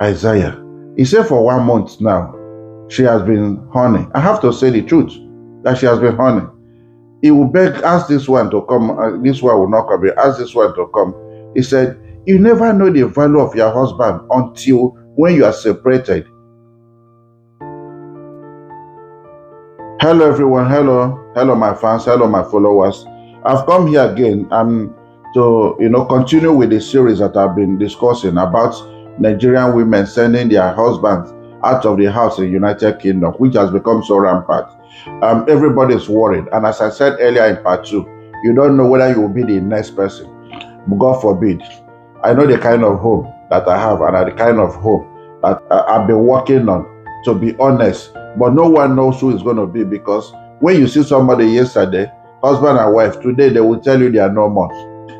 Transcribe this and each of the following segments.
Isaiah. He said for 1 month now, she has been honey. I have to say the truth, that she has been honey. He will beg, ask this one to come, this one will not come, ask this one to come. He said, you never know the value of your husband until when you are separated. Hello everyone, hello my fans, hello my followers. I've come here again to continue with the series that I've been discussing about Nigerian women sending their husbands out of the house in the United Kingdom, which has become so rampant. Everybody's worried, and as I said earlier in part 2, you don't know whether you will be the next person. God forbid. I know the kind of hope that I have, and the kind of hope that I've been working on, to be honest. But no one knows who it's going to be, because when you see somebody yesterday, husband and wife, today they will tell you they are no more.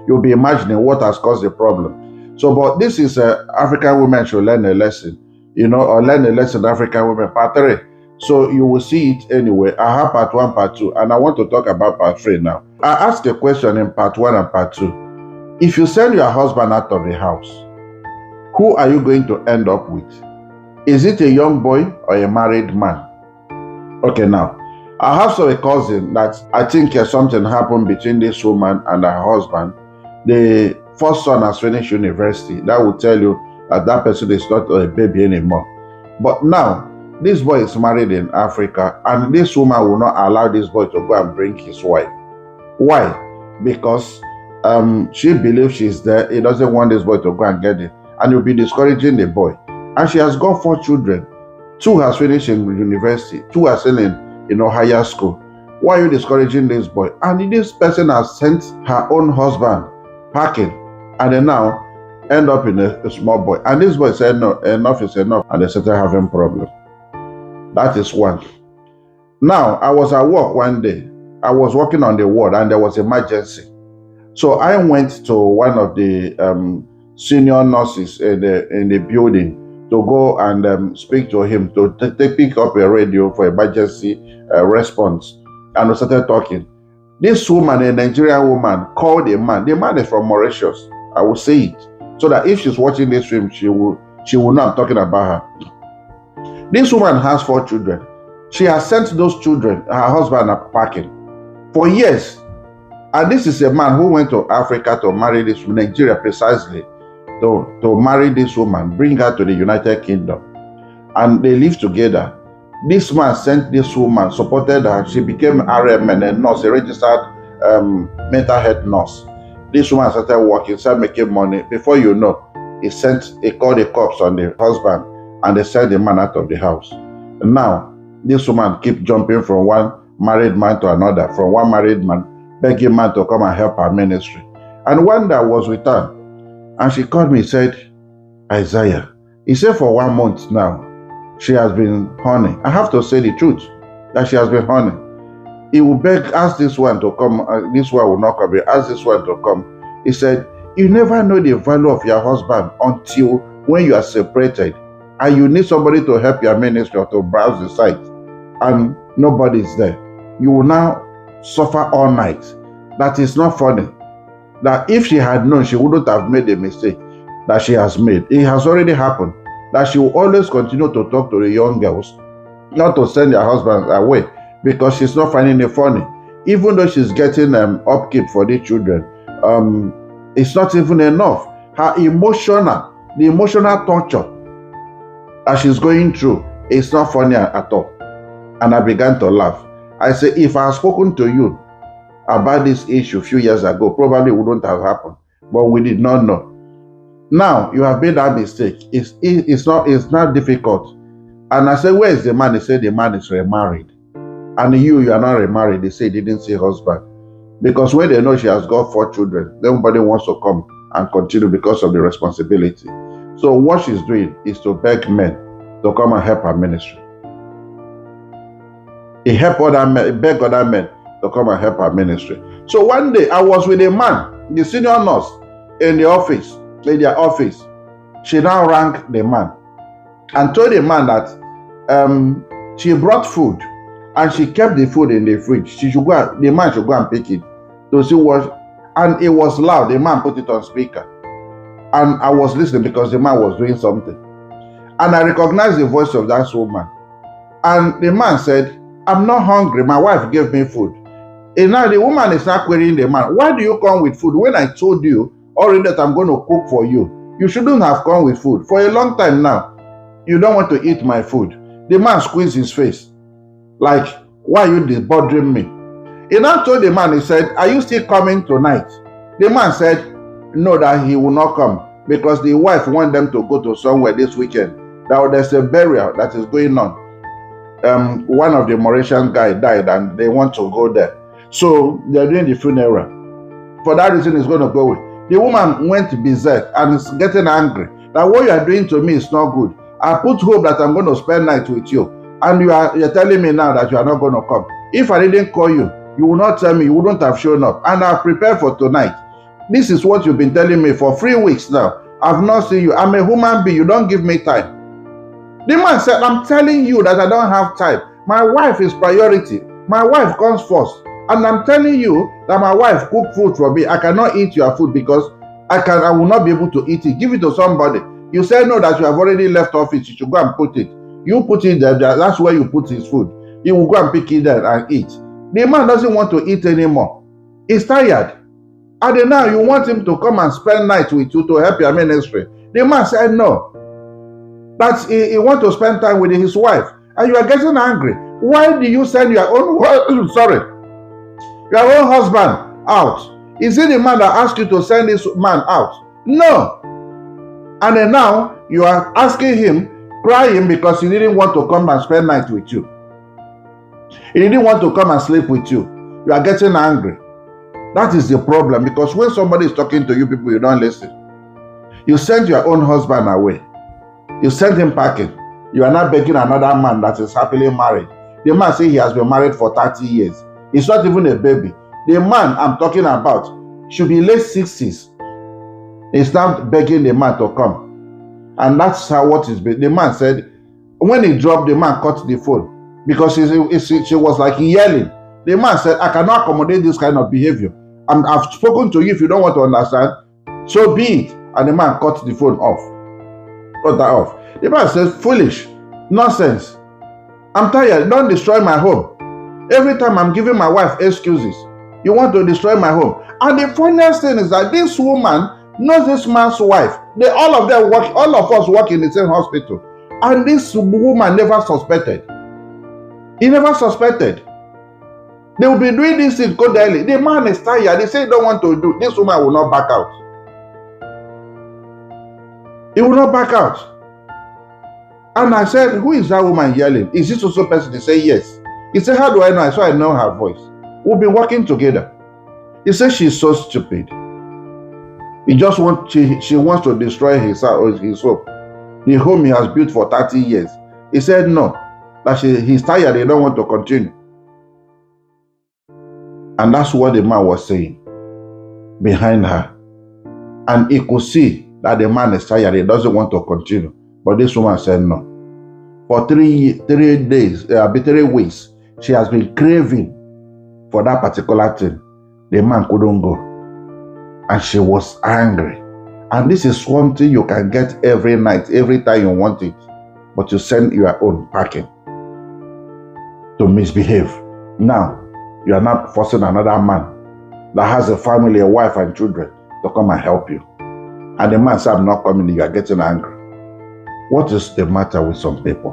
You'll be imagining what has caused the problem. So, but this is African women should learn a lesson, or learn a lesson, African women, part 3. So you will see it anyway. I have part 1, part 2, and I want to talk about part 3 now. I asked a question in part 1 and part 2. If you send your husband out of the house, who are you going to end up with? Is it a young boy or a married man? Okay, now, I have a cousin that I think something happened between this woman and her husband. The first son has finished university. That will tell you that that person is not a baby anymore. But now, this boy is married in Africa, and this woman will not allow this boy to go and bring his wife. Why? Because she believes she's there. He doesn't want this boy to go and get it, and you'll be discouraging the boy. And she has got 4 children. 2 has finished in university. 2 are still in higher school. Why are you discouraging this boy? And this person has sent her own husband packing, and then now end up in a small boy. And this boy said, no, enough is enough, and they started having problem. That is one. Now, I was at work one day. I was working on the ward, and there was emergency. So I went to one of the senior nurses in the building to go and speak to him, to pick up a radio for emergency response. And we started talking. This woman, a Nigerian woman, called a man. The man is from Mauritius. I will say it, so that if she's watching this film, she will know I'm talking about her. This woman has 4 children. She has sent those children, her husband, packing for years. And this is a man who went to Africa to marry this woman, Nigeria precisely, to marry this woman, bring her to the United Kingdom. And they live together. This man sent this woman, supported her. She became RMN, a nurse, a registered mental health nurse. This woman started working, started making money. Before you know, he called the cops on the husband, and they sent the man out of the house. And now, this woman keeps jumping from one married man to another, from one married man, begging man to come and help her ministry. And one day I was with her, and she called me and said, Isaiah, he said for 1 month now, she has been honey. I have to say the truth, that she has been honey. He will beg, ask this one to come, this one will not come, ask this one to come. He said, you never know the value of your husband until when you are separated, and you need somebody to help your ministry or to browse the site, and nobody is there. You will now suffer all night. That is not funny. That if she had known, she wouldn't have made the mistake that she has made. It has already happened. That she will always continue to talk to the young girls, not to send their husbands away, because she's not finding it funny. Even though she's getting upkeep for the children, it's not even enough. The emotional torture that she's going through is not funny at all. And I began to laugh. I said, if I had spoken to you about this issue a few years ago, probably wouldn't have happened, but we did not know. Now you have made that mistake. It's not difficult. And I said, where is the man? He said the man is remarried. And you are not remarried. They say he didn't see husband. Because when they know she has got 4 children, nobody wants to come and continue because of the responsibility. So what she's doing is to beg men to come and help her ministry. He beg other men to come and help her ministry. So one day I was with a man, the senior nurse, in their office. She now rang the man and told the man that she brought food and she kept the food in the fridge. The man should go and pick it to see what, and it was loud. The man put it on speaker, and I was listening because the man was doing something. And I recognized the voice of that woman. And the man said, I'm not hungry. My wife gave me food. And now the woman is not querying the man. Why do you come with food when I told you already that I'm going to cook for you? You shouldn't have come with food. For a long time now, you don't want to eat my food. The man squeezed his face. Like, why are you bothering me? He now told the man, he said, are you still coming tonight? The man said, no, that he will not come because the wife wants them to go to somewhere this weekend. Now there's a burial that is going on. One of the Mauritian guy died and they want to go there. So they're doing the funeral. For that reason, he's going to go with. The woman went berserk and is getting angry that what you are doing to me is not good. I put hope that I'm going to spend night with you. And you're telling me now that you are not going to come. If I didn't call you, you will not tell me, you wouldn't have shown up. And I've prepared for tonight. This is what you've been telling me for 3 weeks now. I've not seen you. I'm a human being. You don't give me time. The man said, I'm telling you that I don't have time. My wife is priority. My wife comes first. And I'm telling you that my wife cooked food for me. I cannot eat your food because I will not be able to eat it. Give it to somebody. You say no, that you have already left office. You should go and put it. You put it there. That's where you put his food. He will go and pick it there and eat. The man doesn't want to eat anymore. He's tired. And then now you want him to come and spend night with you to help your ministry. The man said no. That he wants to spend time with his wife. And you are getting angry. Why do you send your own husband out? Is it the man that asked you to send this man out? No. And then now you are asking him, crying because he didn't want to come and spend night with you. He didn't want to come and sleep with you. You are getting angry. That is the problem, because when somebody is talking to you, people, you don't listen. You send your own husband away. You send him packing. You are not begging another man that is happily married. The man says he has been married for 30 years. He's not even a baby. The man I'm talking about should be late 60s. He's not begging the man to come. And that's how what is. The man said, when he dropped, the man cut the phone because she was like yelling. The man said, I cannot accommodate this kind of behavior. I've spoken to you. If you don't want to understand, so be it. And the man cut the phone off. Cut that off. The man says, foolish, nonsense. I'm tired. Don't destroy my home. Every time I'm giving my wife excuses, you want to destroy my home. And the funniest thing is that this woman knows this man's wife. All of us work in the same hospital. And this woman never suspected. He never suspected. They will be doing this in Code Daily. The man is tired. They say he don't want to do. This woman will not back out. He will not back out. And I said, who is that woman yelling? Is this also person? They say, yes. He said, how do I know? I said, I know her voice. We'll be working together. He said, she's so stupid. She wants to destroy his hope. The home he has built for 30 years. He said, no. That he's tired. He don't want to continue. And that's what the man was saying behind her. And he could see that the man is tired. He doesn't want to continue. But this woman said no. For 3 weeks, she has been craving for that particular thing. The man couldn't go. And she was angry. And this is one thing you can get every night, every time you want it. But you send your own packing to misbehave. Now, you are not forcing another man that has a family, a wife and children to come and help you. And the man said, I'm not coming, you are getting angry. What is the matter with some people?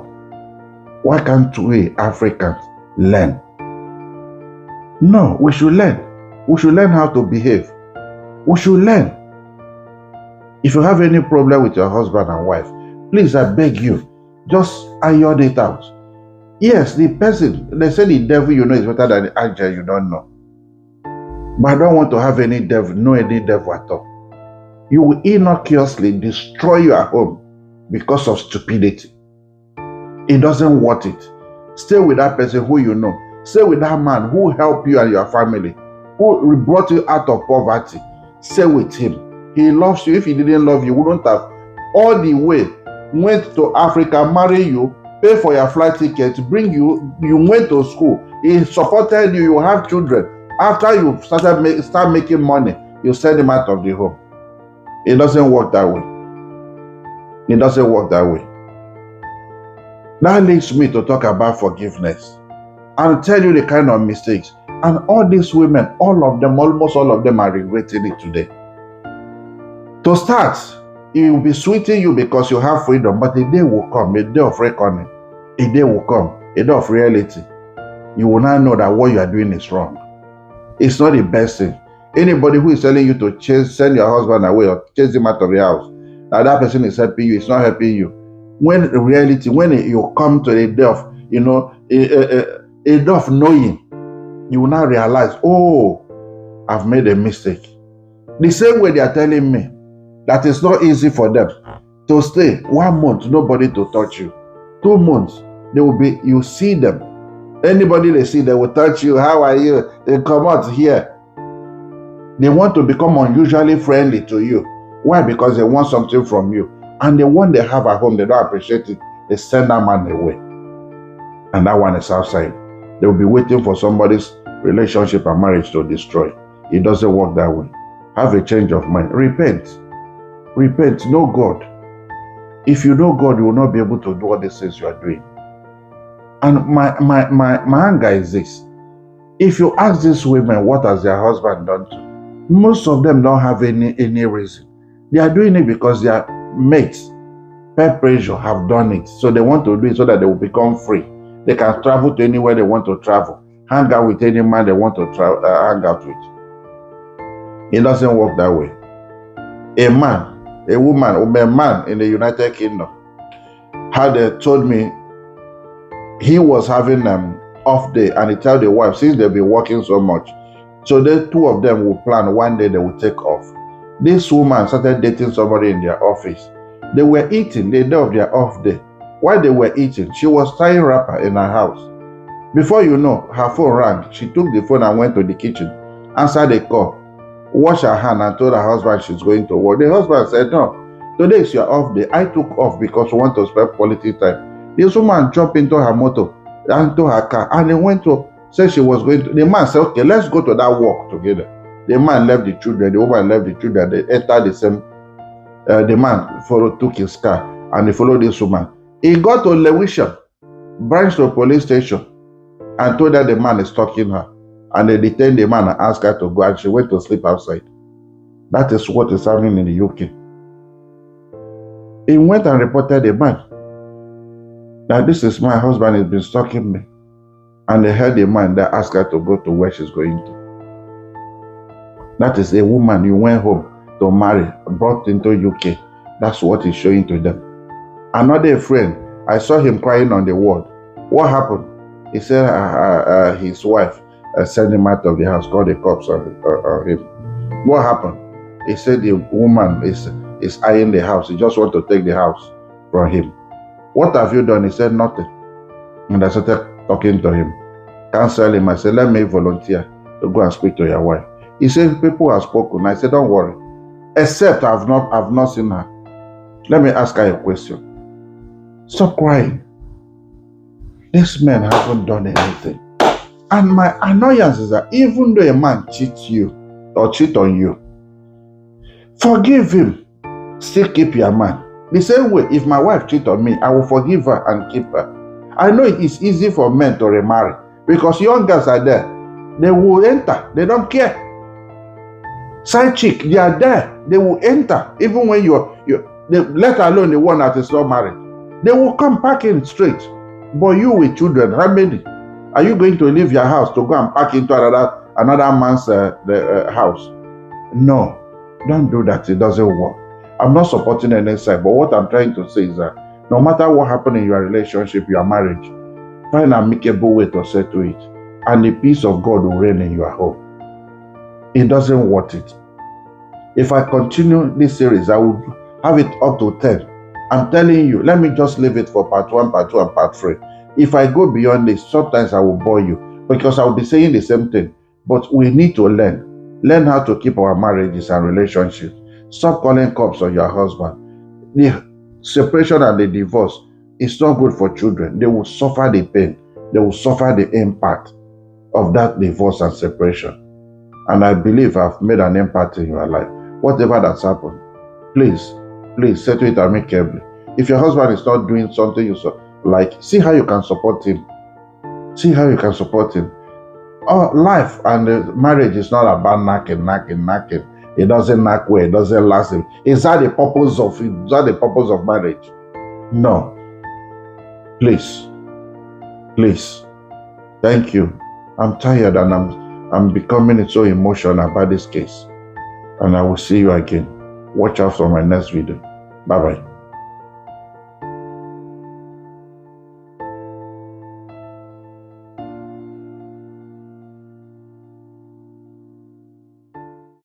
Why can't we Africans learn? No, we should learn. We should learn how to behave. We should learn. If you have any problem with your husband and wife, please, I beg you, just iron it out. Yes, the person, they say the devil you know is better than the angel you don't know. But I don't want to have any devil at all. You will innocuously destroy your home because of stupidity. It doesn't worth it. Stay with that person who you know. Stay with that man who helped you and your family, who brought you out of poverty. Stay with him. He loves you. If he didn't love you, wouldn't have all the way went to Africa, marry you, pay for your flight ticket, bring you, you went to school. He supported you, you have children. After you start making money, you send him out of the home. It doesn't work that way. It doesn't work that way. That leads me to talk about forgiveness and tell you the kind of mistakes. And all these women, all of them, almost all of them are regretting it today. To start, it will be sweeting you because you have freedom, but a day will come, a day of reckoning. A day will come, a day of reality. You will now know that what you are doing is wrong. It's not the best thing. Anybody who is telling you to send your husband away or chase him out of your house, that person is helping you, it's not helping you. When in reality, when you come to a day of, a day of knowing, you will now realize, oh, I've made a mistake. The same way they are telling me that it's not easy for them to stay 1 month, nobody to touch you. 2 months, you see them. Anybody they see, they will touch you. How are you? They come out here. They want to become unusually friendly to you. Why? Because they want something from you. And the one they have at home, they don't appreciate it. They send that man away. And that one is outside. They will be waiting for somebody's relationship and marriage to destroy. It doesn't work that way. Have a change of mind. Repent. Repent. Know God. If you know God, you will not be able to do all these things you are doing. And my anger is this. If you ask these women what has their husband done to, most of them don't have any reason. They are doing it because their mates, peer pressure, have done it. So they want to do it so that they will become free. They can travel to anywhere they want to travel. Hang out with any man they want to hang out with. It doesn't work that way. A man, a woman, or a man in the United Kingdom had told me he was having an off day, and he told the wife, since they've been working so much, so the two of them will plan one day they will take off. This woman started dating somebody in their office. They were eating the day of their off day. While they were eating, she was tying wrapper in her house. Before you know, her phone rang. She took the phone and went to the kitchen, answered the call, washed her hand and told her husband she's going to work. The husband said, no, today is your off day. I took off because we want to spend quality time. This woman jumped into her motor, into her car, and they went to say she was going to. The man said, okay, let's go to that walk together. The man left the children, the woman left the children, they entered the same. The man took his car and he followed this woman. He got to Lewisham, branch to a police station, and told her the man is stalking her. And they detained the man and asked her to go, and she went to sleep outside. That is what is happening in the UK. He went and reported the man that this is my husband, has been stalking me. And they heard the man that asked her to go to where she's going to. That is a woman you went home to marry, brought into UK. That's what he's showing to them. Another friend, I saw him crying on the ward. What happened? He said his wife sent him out of the house, called the cops on him. What happened? He said the woman is eyeing the house. He just want to take the house from him. What have you done? He said nothing. And I started talking to him, counsel him. I said, let me volunteer to go and speak to your wife. He said, people have spoken. I said, don't worry. Except I've not seen her. Let me ask her a question. Stop crying. These men haven't done anything. And my annoyance is that even though a man cheats you or cheat on you, forgive him. Still keep your man. The same way, if my wife cheats on me, I will forgive her and keep her. I know it is easy for men to remarry because young girls are there. They will enter. They don't care. Side chick, they are there. They will enter. Even when let alone the one that is not married. They will come packing straight. But you with children, how many? Are you going to leave your house to go and pack into another man's house? No, don't do that. It doesn't work. I'm not supporting any side, but what I'm trying to say is that no matter what happened in your relationship, your marriage, find an amicable way to settle it, and the peace of God will reign in your home. It doesn't worth it. If I continue this series, I will have it up to 10. I'm telling you, let me just leave it for part 1, part 2, and part 3. If I go beyond this, sometimes I will bore you because I will be saying the same thing. But we need to learn how to keep our marriages and relationships. Stop calling cops on your husband. The separation and the divorce is not good for children. They will suffer the pain. They will suffer the impact of that divorce and separation. And I believe I've made an impact in your life. Whatever that's happened, please settle it amicably. If your husband is not doing something Like, see how you can support him. See how you can support him. Oh, life and marriage is not about knacking. It doesn't knack well, it doesn't last. Is that the purpose of it? Is that the purpose of marriage? No. Please. Please. Thank you. I'm tired and I'm becoming so emotional about this case. And I will see you again. Watch out for my next video. Bye-bye.